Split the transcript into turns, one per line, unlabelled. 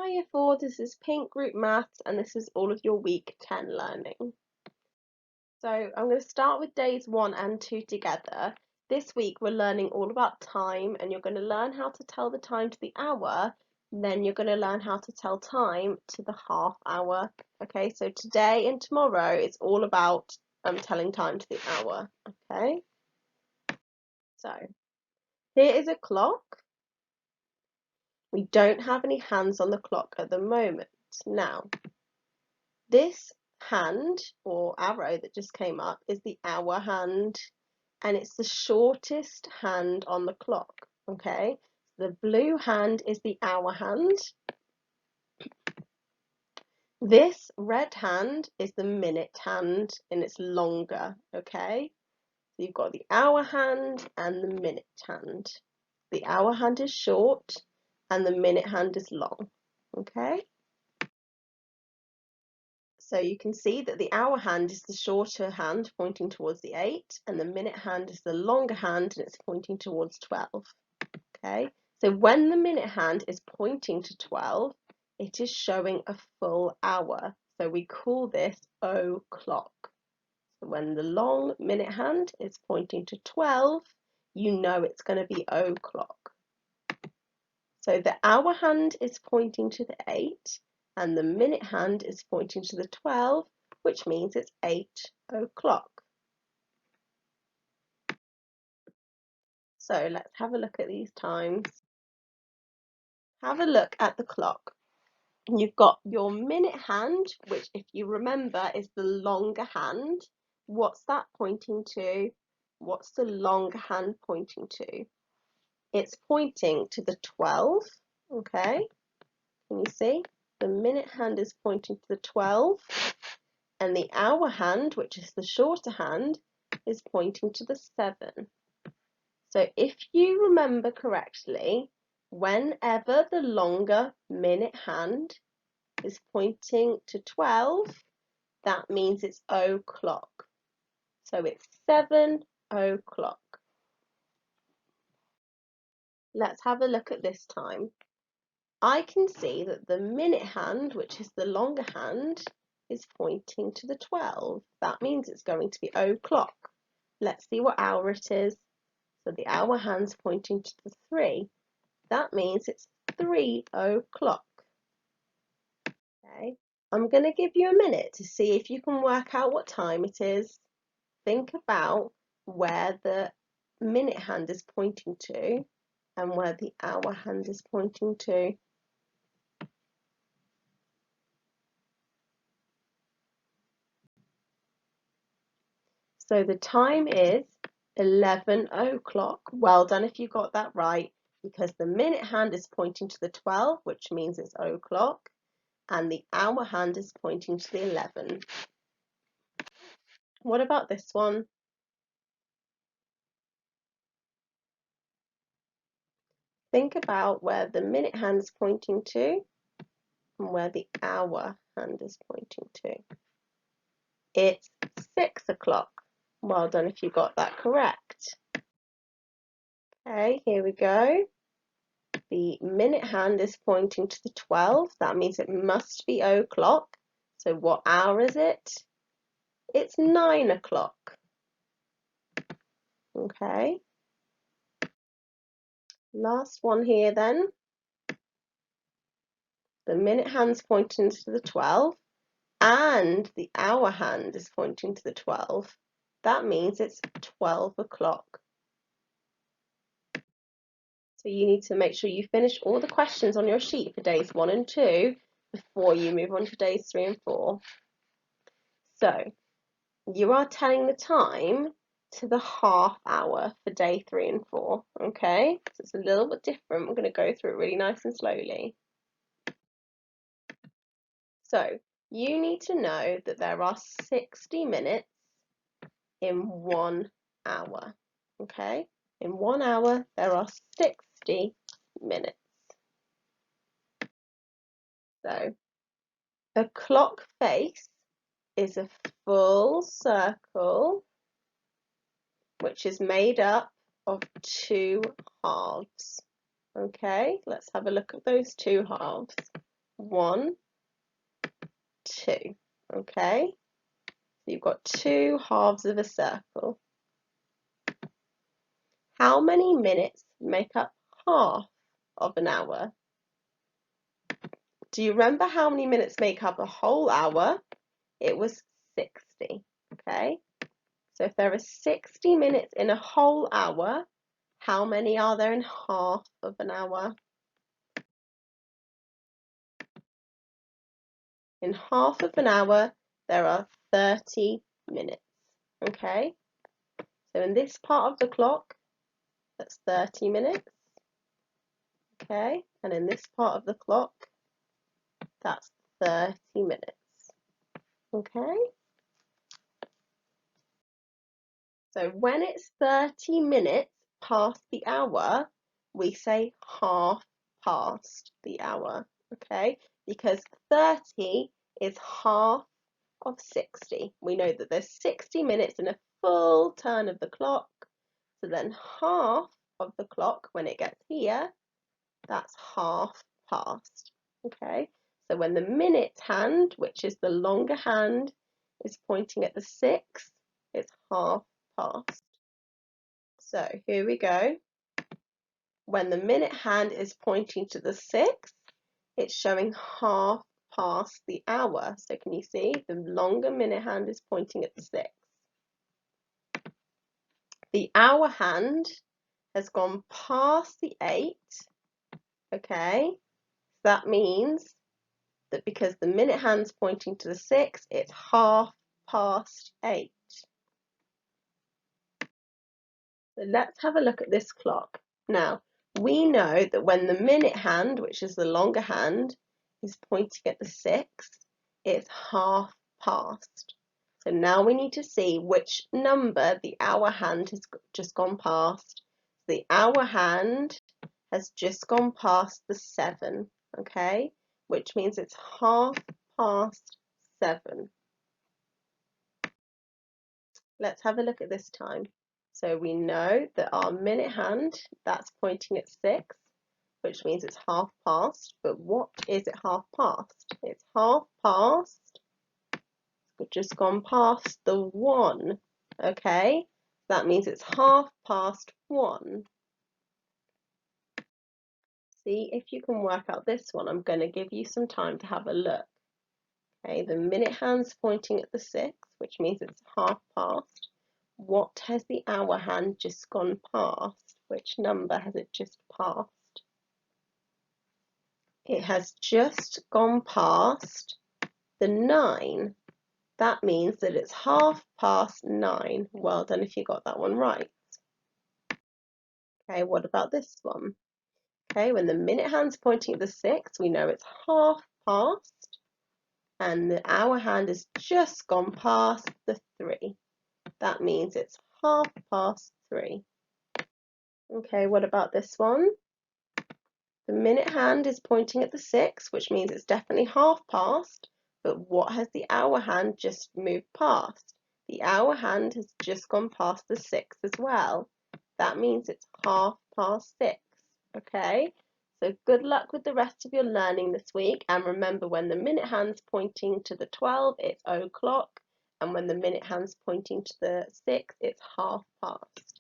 Hi Year 4, this is Pink Group Maths and this is all of your week 10 learning. So I'm going to start with days 1 and 2 together. This week we're learning all about time and you're going to learn how to tell the time to the hour, and then you're going to learn how to tell time to the half hour. Okay, so today and tomorrow it's all about telling time to the hour. Okay, so here is a clock. We don't have any hands on the clock at the moment. Now, this hand or arrow that just came up is the hour hand, and it's the shortest hand on the clock. Okay, the blue hand is the hour hand. This red hand is the minute hand, and it's longer. Okay, so you've got the hour hand and the minute hand. The hour hand is short and the minute hand is long. Okay, so you can see that the hour hand is the shorter hand pointing towards the 8, and the minute hand is the longer hand and it's pointing towards 12. Okay, so when the minute hand is pointing to 12, it is showing a full hour. So we call this o'clock. So when the long minute hand is pointing to 12, you know it's going to be o'clock. So the hour hand is pointing to the 8 and the minute hand is pointing to the 12, which means it's 8 o'clock. So let's have a look at these times. Have a look at the clock. You've got your minute hand, which if you remember is the longer hand. What's that pointing to? What's the longer hand pointing to? It's pointing to the 12, okay? Can you see? The minute hand is pointing to the 12, and the hour hand, which is the shorter hand, is pointing to the 7. So if you remember correctly, whenever the longer minute hand is pointing to 12, that means it's o'clock. So it's 7 o'clock. Let's have a look at this time. I can see that the minute hand, which is the longer hand, is pointing to the 12. That means it's going to be o'clock. Let's see what hour it is. So the hour hand's pointing to the 3. That means it's 3 o'clock. Okay, I'm going to give you a minute to see if you can work out what time it is. Think about where the minute hand is pointing to and where the hour hand is pointing to. So the time is 11 o'clock. Well done if you got that right, because the minute hand is pointing to the 12, which means it's o'clock, and the hour hand is pointing to the 11. What about this one? Think about where the minute hand is pointing to and where the hour hand is pointing to. It's 6 o'clock. Well done if you got that correct. Okay, here we go. The minute hand is pointing to the 12. That means it must be o'clock. So what hour is it? It's 9 o'clock. Okay. Last one here then. The minute hand's pointing to the 12 and the hour hand is pointing to the 12. That means it's 12 o'clock. So you need to make sure you finish all the questions on your sheet for days 1 and 2 before you move on to days 3 and 4. So you are telling the time to the half hour for day 3 and 4, okay? So it's a little bit different. We're going to go through it really nice and slowly. So you need to know that there are 60 minutes in 1 hour, okay? In 1 hour, there are 60 minutes. So a clock face is a full circle which is made up of 2 halves. Okay, let's have a look at those 2 halves. 1, 2. Okay, so you've got 2 halves of a circle. How many minutes make up half of an hour? Do you remember how many minutes make up a whole hour? It was 60. Okay, so if there are 60 minutes in a whole hour, how many are there in half of an hour? In half of an hour, there are 30 minutes. Okay, so in this part of the clock, that's 30 minutes. Okay, and in this part of the clock, that's 30 minutes. Okay, so when it's 30 minutes past the hour, we say half past the hour. Okay, because 30 is half of 60. We know that there's 60 minutes in a full turn of the clock. So then half of the clock, when it gets here, that's half past. Okay, so when the minute hand, which is the longer hand, is pointing at the 6, it's half past. So here we go. When the minute hand is pointing to the 6, it's showing half past the hour. So can you see the longer minute hand is pointing at the 6. The hour hand has gone past the 8. Okay, that means that because the minute hand's pointing to the 6, it's half past 8. So let's have a look at this clock. Now, we know that when the minute hand, which is the longer hand, is pointing at the 6, it's half past. So now we need to see which number the hour hand has just gone past. The hour hand has just gone past the 7, okay? Which means it's half past 7. Let's have a look at this time. So we know that our minute hand, that's pointing at 6, which means it's half past. But what is it half past? It's half past, we've just gone past the 1, okay? That means it's half past 1. See if you can work out this one. I'm going to give you some time to have a look. Okay, the minute hand's pointing at the 6, which means it's half past. What has the hour hand just gone past? Which number has it just passed? It has just gone past the 9. That means that it's half past 9. Well done if you got that one right. Okay, what about this one? Okay, when the minute hand's pointing at the 6, we know it's half past, and the hour hand has just gone past the 3. That means it's half past 3. Okay, what about this one? The minute hand is pointing at the 6, which means it's definitely half past, but what has the hour hand just moved past? The hour hand has just gone past the 6 as well. That means it's half past 6. Okay, so good luck with the rest of your learning this week, and remember, when the minute hand's pointing to the 12, it's o'clock, and when the minute hand's pointing to the 6, it's half past.